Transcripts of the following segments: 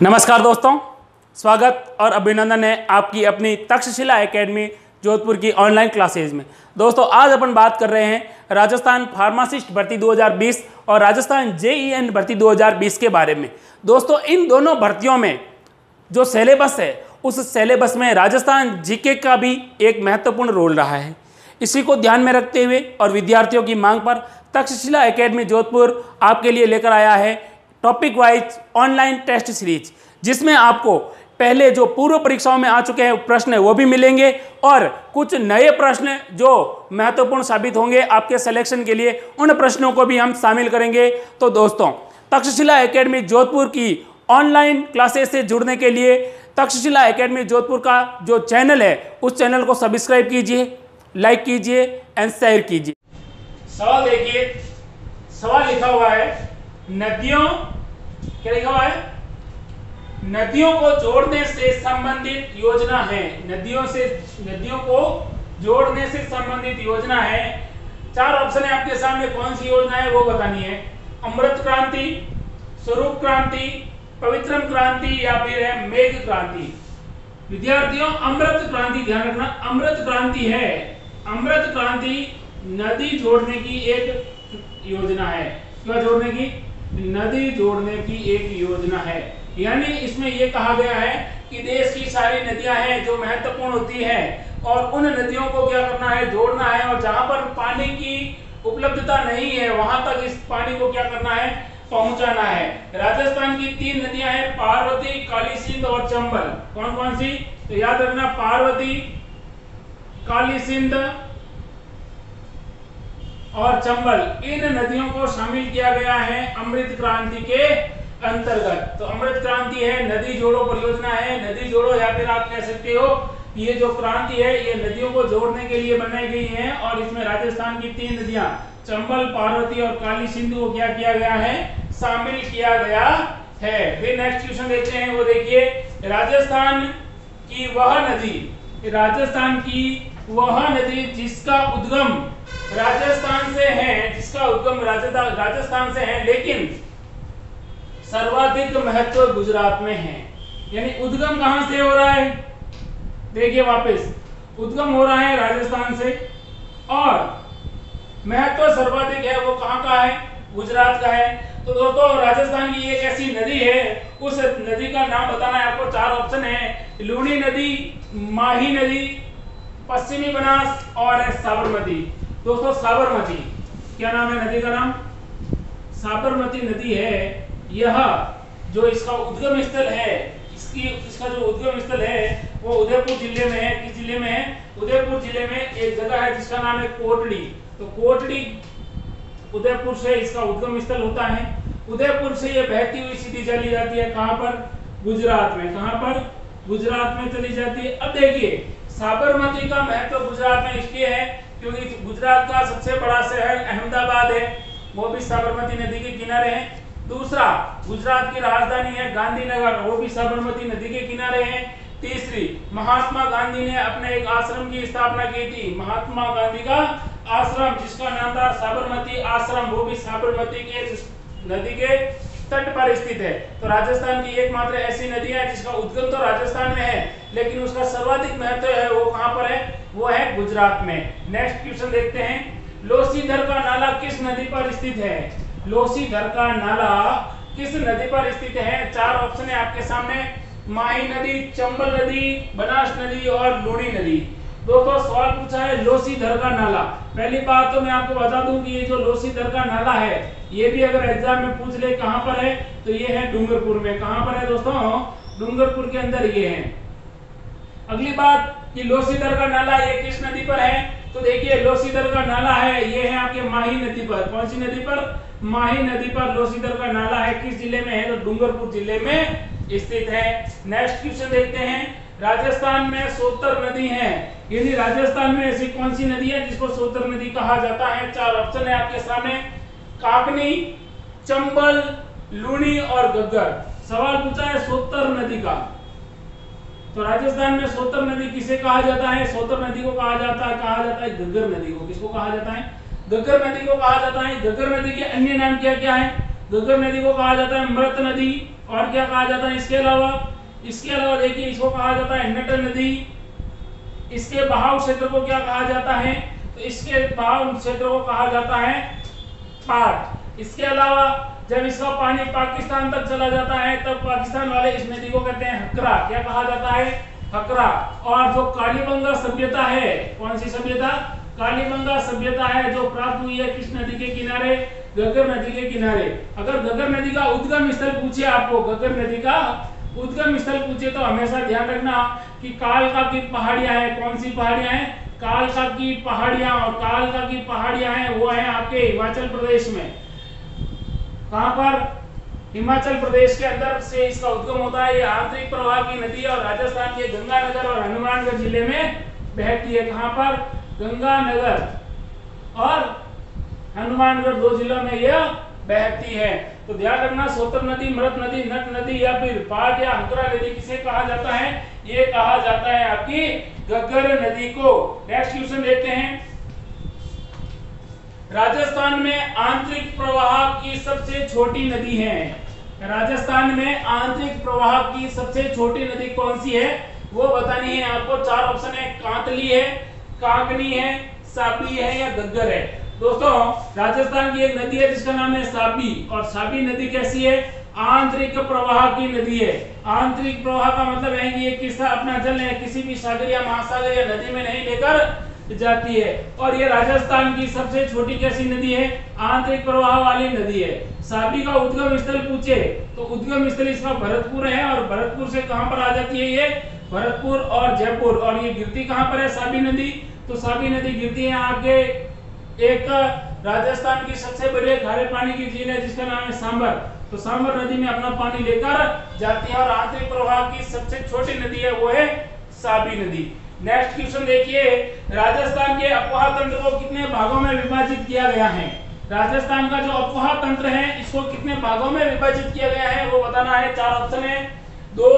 नमस्कार दोस्तों, स्वागत और अभिनंदन है आपकी अपनी तक्षशिला एकेडमी जोधपुर की ऑनलाइन क्लासेज में। दोस्तों आज अपन बात कर रहे हैं राजस्थान फार्मासिस्ट भर्ती 2020 और राजस्थान जेईएन भर्ती 2020 के बारे में। दोस्तों इन दोनों भर्तियों में जो सिलेबस है उस सिलेबस में राजस्थान जीके का भी एक महत्वपूर्ण रोल रहा है। इसी को ध्यान में रखते हुए और विद्यार्थियों की मांग पर तक्षशिला एकेडमी जोधपुर आपके लिए लेकर आया है topic wise online test series, जिसमें आपको पहले जो पूर्व परीक्षाओं में आ चुके हैं प्रश्न वो भी मिलेंगे और कुछ नए प्रश्न जो महत्वपूर्ण साबित होंगे आपके सिलेक्शन के लिए, उन प्रश्नों को भी हम शामिल करेंगे। तो दोस्तों तक्षशिला एकेडमी जोधपुर की ऑनलाइन क्लासेस से जुड़ने के लिए तक्षशिला एकेडमी जोधपुर का जो चैनल है उस चैनल को सब्सक्राइब कीजिए, लाइक कीजिए एंड शेयर कीजिए। सवाल देखिए, सवाल लिखा हुआ है नदियों, क्या लिखा हुआ है? नदियों को जोड़ने से संबंधित योजना है। नदियों को जोड़ने से संबंधित योजना है। चार ऑप्शन है आपके सामने, कौन सी योजना है वो बतानी है। अमृत क्रांति, स्वरूप क्रांति, पवित्रम क्रांति या फिर है मेघ क्रांति। विद्यार्थियों अमृत क्रांति ध्यान रखना, अमृत क्रांति है। अमृत क्रांति नदी जोड़ने की एक योजना है। क्या जोड़ने की? नदी जोड़ने की एक योजना है। यानी इसमें यह कहा गया है कि देश की सारी नदियां हैं जो महत्वपूर्ण होती हैं और उन नदियों को क्या करना है, जोड़ना है। और जहां पर पानी की उपलब्धता नहीं है वहां तक इस पानी को क्या करना है, पहुंचाना है। राजस्थान की तीन नदियां हैं, पार्वती, काली सिंध और चंबल। कौन कौन सी? तो याद रखना, पार्वती, काली सिंध और चंबल, इन नदियों को शामिल किया गया है अमृत क्रांति के अंतर्गत। तो अमृत क्रांति है, नदी जोड़ो परियोजना है। नदी जोड़ो या फिर आप कह सकते हो ये जो क्रांति है ये नदियों को जोड़ने के लिए बनाई गई है और इसमें राजस्थान की तीन नदियां चंबल, पार्वती और काली सिंधु को क्या किया गया है, शामिल किया गया है। फिर नेक्स्ट क्वेश्चन देखते हैं, वो देखिए राजस्थान की वह नदी जिसका उद्गम राजस्थान से है, लेकिन सर्वाधिक महत्व गुजरात में है। यानी उद्गम कहां से हो रहा है? देखिए वापस, उद्गम हो रहा है राजस्थान से और महत्व सर्वाधिक है, वो कहां का है? गुजरात का है। तो दोस्तों राजस्थान की एक ऐसी नदी है, उस नदी का नाम बताना है आपको। चार ऑप्शन है, लूणी नदी, माही नदी, पश्चिमी बनास और साबरमती। दोस्तों साबरमती, क्या नाम है नदी का नाम? साबरमती नदी है। यह जो इसका उद्गम स्थल है, इसका जो उद्गम स्थल है वो उदयपुर जिले में है। किस जिले में है? उदयपुर जिले में एक जगह है जिसका नाम है कोटड़ी। तो कोटड़ी उदयपुर से इसका उद्गम स्थल होता है। उदयपुर से ये बहती हुई सीधी चली जाती है कहां पर? गुजरात में। कहां पर? गुजरात में चली जाती है। अब देखिए साबरमती का महत्व गुजरात में इसलिए है क्योंकि गुजरात का सबसे बड़ा शहर अहमदाबाद है, वो भी साबरमती नदी के किनारे है। दूसरा, गुजरात की राजधानी है गांधीनगर, वो भी साबरमती नदी के किनारे है। तीसरी, महात्मा गांधी ने अपने एक आश्रम की स्थापना की थी, महात्मा गांधी का आश्रम जिसका नाम था साबरमती आश्रम, वो भी साबरमती के नदी के तट पर स्थित है। तो राजस्थान की एकमात्र ऐसी नदी है जिसका उद्गम तो राजस्थान में है लेकिन उसका सर्वाधिक महत्व है वो कहां पर है? वो है गुजरात में। नेक्स्ट क्वेश्चन देखते हैं, लोसीधर का नाला किस नदी पर स्थित है? लोसीधर का नाला किस नदी पर स्थित है? चार ऑप्शन है आपके सामने, माही नदी, चंबल नदी, बनास नदी और लूणी नदी। दोस्तों सवाल पूछा है लोसीधर का नाला। पहली बात तो मैं आपको बता दूं कि ये जो लोसीधर का नाला है ये भी अगर एग्जाम में पूछ ले कहां पर है तो ये है डूंगरपुर में। कहां पर है दोस्तों? डूंगरपुर के अंदर ये है। अगली बात कि लोसीधर का नाला ये किस नदी पर है? तो देखिए लोसीधर का नाला है ये है आपके माही नदी पर। कौन सी नदी पर? माही नदी पर लोसीधर का नाला है। किस जिले में है? तो डूंगरपुर जिले में स्थित है। नेक्स्ट क्वेश्चन देखते हैं, राजस्थान में सोतर नदी है, यदि राजस्थान में ऐसी कौन सी नदी है जिसको सोतर नदी कहा जाता है? चार ऑप्शन है आपके सामने, काकनी, चंबल, लूणी और गग्गर। सवाल पूछा है सोतर नदी का, तो राजस्थान में सोतर नदी किसे कहा जाता है? सोतर नदी को कहा जाता है गग्गर नदी को। किसको कहा जाता है? गग्गर नदी को कहा जाता है। गग्गर नदी के अन्य नाम क्या क्या है? गग्गर नदी को कहा जाता है मृत नदी, और क्या कहा जाता है इसके अलावा? इसके अलावा देखिए इसको कहा जाता है नट नदी। इसके बहाव क्षेत्र को क्या कहा जाता है? तो इसके बहाव क्षेत्र को कहा जाता है पाट। इसके अलावा जब इसका पानी पाकिस्तान तक चला जाता है तब पाकिस्तान वाले इस नदी को कहते हैं हकरा। क्या कहा जाता है? हकरा। और जो कालीबंगा सभ्यता है, कौन सी सभ्यता? कालीबंगा सभ्यता है, जो प्राप्त हुई है किस नदी के किनारे? घग्गर नदी के किनारे। अगर घग्गर नदी का उद्गम स्थल पूछे आपको, घग्गर नदी का उद्गम स्थल पूछे तो हमेशा ध्यान रखना कि कालका की पहाड़ियां हैं। कौन सी पहाड़ियां हैं? कालका की पहाड़ियां। और कालका की पहाड़ियां हैं वो है आपके हिमाचल प्रदेश में। कहां पर? हिमाचल प्रदेश के अंदर से इसका उद्गम होता है। ये आंतरिक प्रवाह की नदी और राजस्थान के गंगानगर और हनुमानगढ़ जिले में बहती है। कहां पर? गंगानगर और हनुमानगढ़ 2 जिलों में यह बहती है। तो ध्यान रखना, सोतर नदी, मृत नदी, नट नदी या फिर पाट या हकरा नदी किसे कहा जाता है? ये कहा जाता है आपकी घग्गर नदी को। नेक्स्ट क्वेश्चन देखते हैं। राजस्थान में आंतरिक प्रवाह की सबसे छोटी नदी है। राजस्थान में आंतरिक प्रवाह की सबसे छोटी नदी कौन सी है वो बतानी है आपको। 4 ऑप्शन है, कांतली है, कागनी है, साबी है या घग्गर है। दोस्तों राजस्थान की एक नदी है जिसका नाम है साबी। और साबी नदी कैसी है? आंतरिक प्रवाह की नदी है। आंतरिक प्रवाह का मतलब है कि ये किसका अपना जल है किसी भी सागर या महासागर या नदी में नहीं लेकर जाती है। और ये राजस्थान की सबसे छोटी कैसी नदी है? आंतरिक प्रवाह वाली नदी है। साबी का उद्गम स्थल पूछे तो उद्गम स्थल इसका भरतपुर है। और भरतपुर से कहां पर आ जाती है ये? भरतपुर और जयपुर। और ये गिरती कहां पर है साबी नदी? तो साबी नदी गिरती है आगे एक राजस्थान की सबसे बड़ी खारे पानी की झील है जिसका नाम है सांबर। तो सांबर नदी में अपना पानी लेकर जाती है। और आंतरिक प्रवाह की सबसे छोटी नदी है वो है साबी नदी। नेक्स्ट क्वेश्चन देखिए, राजस्थान के अफवाह तंत्र को कितने भागों में विभाजित किया गया है? राजस्थान का जो अफवाह तंत्र है इसको कितने भागों में विभाजित किया गया है वो बताना है। 4 ऑप्शन है, 2,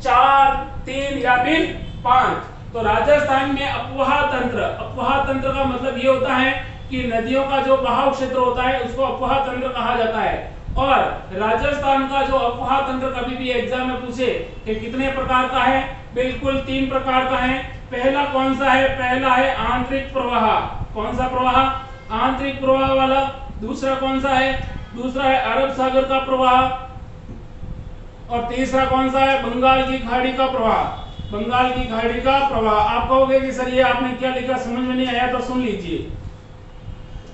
4, 3 या फिर 5। तो राजस्थान में अफवाह तंत्र का मतलब ये होता है कि नदियों का जो बहाव क्षेत्र होता है उसको अफवाह तंत्र कहा जाता है। और राजस्थान का जो अफवाह तंत्र कभी भी एग्जाम में पूछे कि कितने प्रकार का है, बिल्कुल 3 प्रकार का है। पहला कौन सा है? पहला है आंतरिक प्रवाह। कौन सा प्रवाह? आंतरिक प्रवाह वाला। दूसरा कौन सा है? दूसरा है अरब सागर का प्रवाह। और तीसरा कौन सा है? बंगाल की खाड़ी का प्रवाह। बंगाल की खाड़ी का प्रवाह। आप कहोगे कि सर ये आपने क्या लिखा, समझ में नहीं आया, तो सुन लीजिए।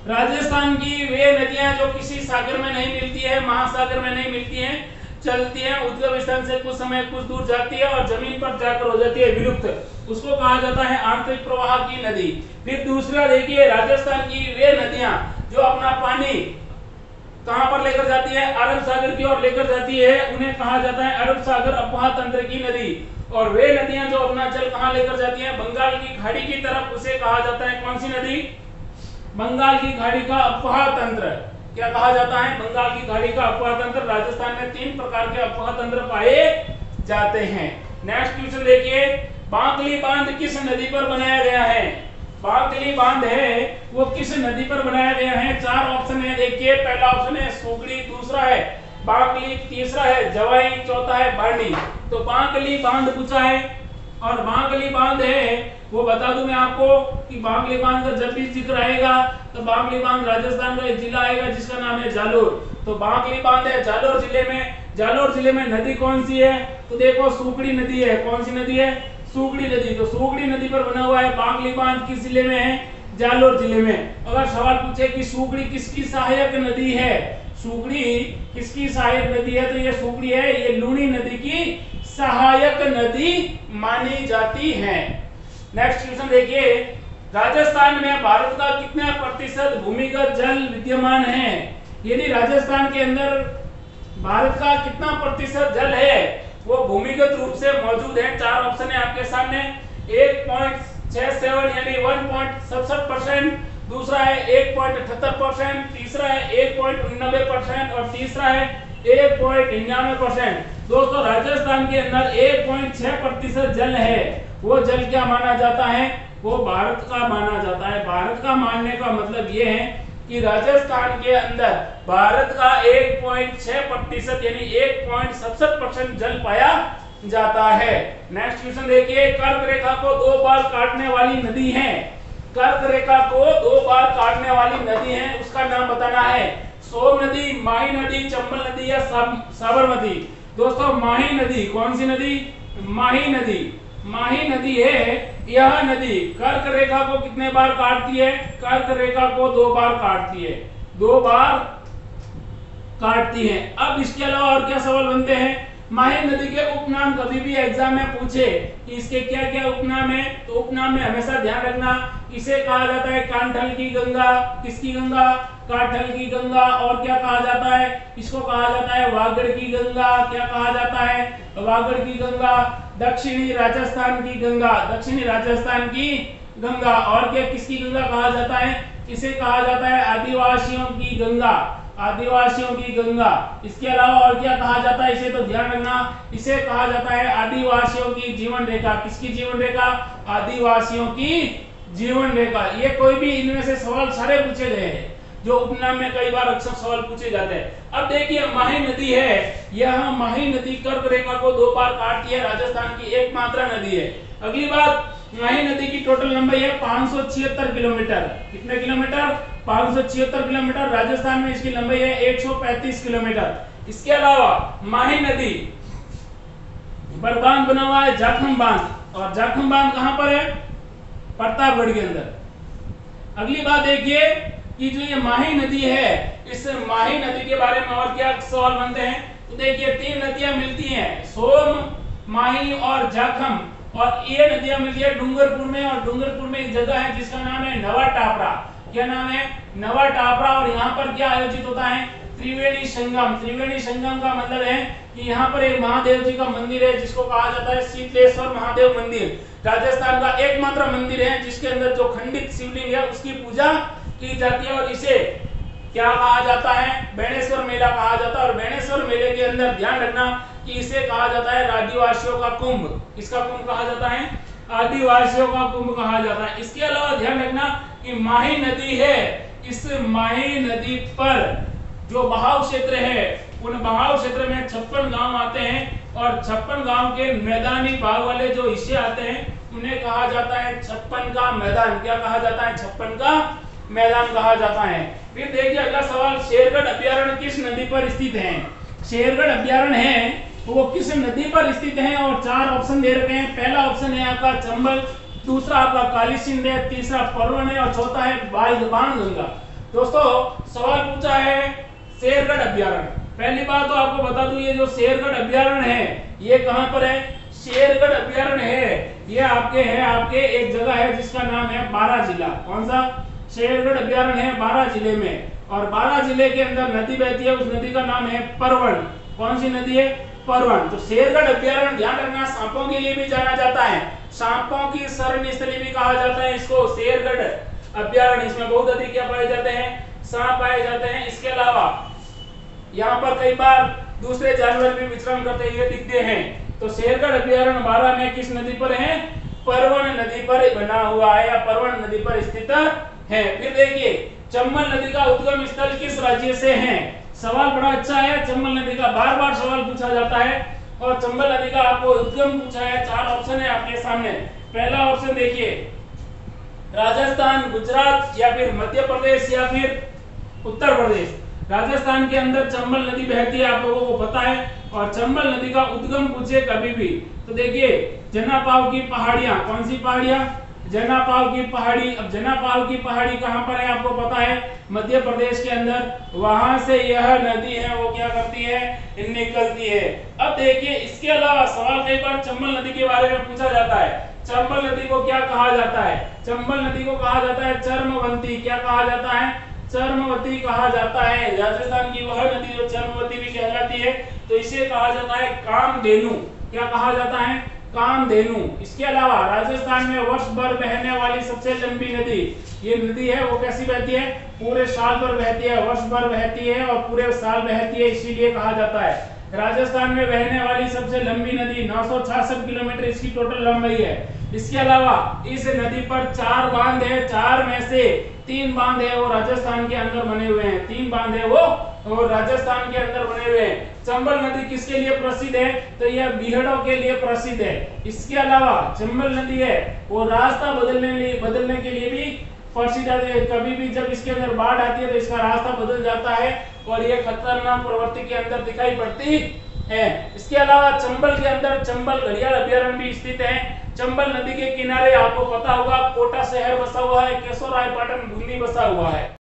राजस्थान की वे नदियां जो किसी सागर में नहीं मिलती है, महासागर में नहीं मिलती हैं, चलती हैं, उद्गम स्थान से कुछ समय कुछ दूर जाती है और जमीन पर जाकर हो जाती है विलुप्त, उसको कहा जाता है आंतरिक प्रवाह की नदी। फिर दूसरा देखिए, राजस्थान की वे नदियां जो अपना पानी कहां पर लेकर जाती है? अरब सागर की ओर लेकर जाती है, उन्हें कहा जाता है अरब सागर अफवाह तंत्र की नदी। और वे नदियां जो अपना जल कहां लेकर जाती हैं? बंगाल की खाड़ी की तरफ, उसे कहा जाता है कौन सी नदी? बंगाल की खाड़ी का अफवाह तंत्र। क्या कहा जाता है? बंगाल की खाड़ी का अफवाह तंत्र। राजस्थान में 3 प्रकार के अफवाह तंत्र पाए जाते हैं। नेक्स्ट क्वेश्चन देखिए, बांकली बांध किस नदी पर बनाया गया है? बांकली बांध है वो किस नदी पर बनाया गया है? 4 ऑप्शन है देखिए। पहला ऑप्शन है सुगड़ी, दूसरा है बांकली, तीसरा है जवाई, चौथा है बांडी। तो बांकली बांध पूछा है। और बांकली बांध है वो बता दूं मैं आपको कि बांकली बांध का जब भी जिक्र आएगा तो बांकली बांध राजस्थान का एक जिला आएगा जिसका नाम है जालोर। तो बांकली बांध है जालोर जिले में। जालोर जिले में नदी कौन सी है? तो देखो सुगड़ी नदी है। कौन सी नदी है? सुगड़ी नदी। तो सुगड़ी नदी पर बना हुआ है बांकली बांध। किस जिले में है? जालोर जिले में। अगर सवाल पूछे कि सुगड़ी किसकी सहायक नदी है, सुगड़ी किसकी सहायक नदी है, तो ये सुगड़ी है, ये लूनी नदी की सहायक नदी मानी जाती है। नेक्स्ट क्वेश्चन देखिए, राजस्थान में भारत का कितना प्रतिशत भूमिगत जल विद्यमान है? यदि राजस्थान के अंदर भारत का कितना प्रतिशत जल है वो भूमिगत रूप से मौजूद है? 4 ऑप्शन है आपके सामने। 1.67 यानी 1.67%, दूसरा है 1.78%, तीसरा है 1.99% और तीसरा है 1.99%। दोस्तों राजस्थान के अंदर 1.6% जल है। वो जल क्या माना जाता है? वो भारत का माना जाता है। भारत का मानने का मतलब ये है कि राजस्थान के अंदर भारत का 1.6% यानी 1.67% जल पाया जाता है। नेक्स्ट क्वेश्चन देखिए, कर्क रेखा को 2 बार काटने वाली नदी है। कर्क रेखा को 2 बार काटने वाली नदी है, उसका नाम बताना है। सोन नदी, माही नदी, चंबल नदी या साबरमती। दोस्तों माही नदी, कौन सी नदी? माही नदी। माही नदी है यह नदी कर्क रेखा को कितने बार काटती है? कर्क रेखा को 2 बार काटती है, 2 बार काटती है। अब इसके अलावा और क्या सवाल बनते हैं? माही नदी के उपनाम कभी भी एग्जाम में पूछे कि इसके क्या क्या उपनाम है, तो उपनाम में हमेशा ध्यान रखना, इसे कहा जाता है कांठल की गंगा। किसकी गंगा? कांठल की गंगा। और क्या कहा जाता है? इसको कहा जाता है वागड़ की गंगा। क्या कहा जाता है? वागड़ की गंगा। दक्षिणी राजस्थान की गंगा, दक्षिणी राजस्थान की गंगा। और क्या किसकी गंगा कहा जाता है? इसे कहा जाता है आदिवासियों की गंगा, आदिवासियों की गंगा। इसके अलावा और क्या कहा जाता है? इसे तो ध्यान रखना, इसे कहा जाता है आदिवासियों की जीवन रेखा। किसकी जीवन रेखा? आदिवासियों की जीवन रेखा। ये कोई भी इनमें से सवाल सारे पूछे गए हैं जो उपनाम में कई बार अक्सर सवाल पूछे जाते हैं। अब देखिए माही नदी है, यह माही नदी कर्क रेखा को 2 बार काटती है, राजस्थान की एकमात्र नदी है। अगली बात, माही नदी की टोटल लंबाई है 576 किलोमीटर। कितने किलोमीटर? 576 किलोमीटर। राजस्थान में इसकी लंबाई है 135 किलोमीटर। इसके अलावा माही नदी पर बांध बना हुआ है जाखम बांध, और जाखम बांध कहां पर है? प्रतापगढ़ के अंदर। अगली बात देखिए कि जो ये माही नदी है, इस माही नदी के बारे में और क्या सवाल बनते हैं? तो देखिए 3 नदियां मिलती हैं, सोम, माही और जाखम। और ये नदियां मिलती है डूंगरपुर में, और डूंगरपुर में एक जगह है जिसका नाम है नवा टापरा। क्या नाम है? नवा टापरा। और यहाँ पर क्या आयोजित होता है? त्रिवेणी संगम। त्रिवेणी संगम का मतलब है कि यहाँ पर एक महादेव जी का मंदिर है जिसको कहा जाता है शीतलेश्वर महादेव मंदिर। राजस्थान का एकमात्र मंदिर है जिसके अंदर जो खंडित शिवलिंग है उसकी पूजा की जाती है, और इसे क्या कहा जाता है? बेणेश्वर मेला कहा जाता है। और बेणेश्वर मेले के अंदर ध्यान रखना कि इसे कहा जाता है आदिवासियों का कुंभ। किसका कुंभ कहा जाता है? आदिवासियों का कुंभ कहा जाता है। इसके अलावा ध्यान रखना कि माही नदी है, इस माही नदी पर जो बहाव क्षेत्र है, उन बहाव क्षेत्र में 56 गांव आते हैं, और 56 गांव के मैदानी भाग वाले जो हिस्से आते हैं उन्हें कहा जाता है 56 का मैदान। क्या कहा जाता है? 56 का मैदान कहा जाता है। फिर देखिए अगला सवाल, शेरगढ़ अभ्यारण्य किस नदी पर स्थित है? शेरगढ़ अभ्यारण्य है वो किस नदी पर स्थित है? और 4 ऑप्शन दे रखे हैं। पहला ऑप्शन है आपका चंबल, दूसरा आपका काली सिंध है, तीसरा परवन है, और चौथा है बाणगंगा। दोस्तों सवाल पूछा है शेरगढ़ अभ्यारण्य। पहली बात तो आपको बता दूं, ये जो शेरगढ़ अभ्यारण्य है ये कहां पर है? शेरगढ़ अभ्यारण्य है ये आपके एक जगह है जिसका नाम है बारां जिला। कौन सा? शेरगढ़ अभ्यारण्य है बारां जिले में, और बारां जिले के अंदर नदी बहती है, उस नदी का नाम है परवन। कौन सी नदी है? परवन। तो शेरगढ़ अभ्यारण्य ध्यान रखना सांपों के लिए भी जाना जाता है, सांपों की शरण स्थली भी कहा जाता है इसको शेरगढ़ अभ्यारण्य। इसमें बहुत अधिक क्या पाए जाते हैं? सांप पाए जाते हैं। इसके अलावा यहाँ पर कई बार दूसरे जानवर भी विचरण करते हुए दिखते हैं। तो शेरगढ़ अभ्यारण्य बारां में किस नदी पर है? परवन नदी पर बना हुआ है, या परवन नदी पर स्थित है। फिर देखिए चंबल नदी का उद्गम स्थल किस राज्य से है? सवाल बड़ा अच्छा है, चंबल नदी का बार बार सवाल पूछा जाता है, और चंबल नदी का आपको उद्गम पूछा है। 4 ऑप्शन है आपके सामने। पहला ऑप्शन देखिए राजस्थान, गुजरात, या फिर मध्य प्रदेश, या फिर उत्तर प्रदेश। राजस्थान के अंदर चंबल नदी बहती है, आप लोगों को पता है। और चंबल नदी का उद्गम पूछे कभी भी तो देखिए जनापाव की पहाड़ियां। कौन सी पहाड़ियां? जनापाव की पहाड़ी। अब जनापाव की पहाड़ी कहां पर है आपको पता है? मध्य प्रदेश के अंदर। वहां से यह नदी है वो क्या करती है? निकलती है। अब देखिए इसके अलावा सवाल कई बार चंबल नदी के बारे में पूछा जाता है। चंबल नदी को क्या कहा जाता है? चंबल नदी को कहा जाता है चर्मवंती। क्या कहा जाता है? चर्मवती कहा जाता है। राजस्थान की वह नदी जो चर्मवती भी कहलाती है, तो इसे कहा जाता है कामधेनु। क्या कहा जाता है? कामधेनु। इसके अलावा राजस्थान में वर्ष भर बहने वाली सबसे लंबी नदी, ये नदी है वो कैसी बहती है? पूरे साल भर बहती है, वर्ष भर बहती है और पूरे साल बहती है, इसीलिए कहा जाता है राजस्थान में बहने वाली सबसे लंबी नदी, 966 किलोमीटर इसकी टोटल लंबाई है। इसके अलावा इस नदी पर 4 बांध है, 4 में से 3 बांध है वो राजस्थान के अंदर बने हुए हैं, 3 बांध है वो राजस्थान के अंदर बने हुए हैं। चंबल नदी किसके लिए प्रसिद्ध है? तो यह बीहड़ों के लिए प्रसिद्ध है। इसके अलावा चंबल नदी है वो रास्ता बदलने के लिए भी प्रसिद्ध है। कभी भी जब इसके अंदर बाढ़ आती है तो इसका रास्ता बदल जाता है और ये खतरनाक प्रवृत्ति के अंदर दिखाई पड़ती है। इसके अलावा चंबल के अंदर चंबल घड़ियाल अभयारण्य भी स्थित है। चंबल नदी के किनारे आपको पता होगा कोटा शहर बसा हुआ है, केशोरायपाटन बूंदी बसा हुआ है।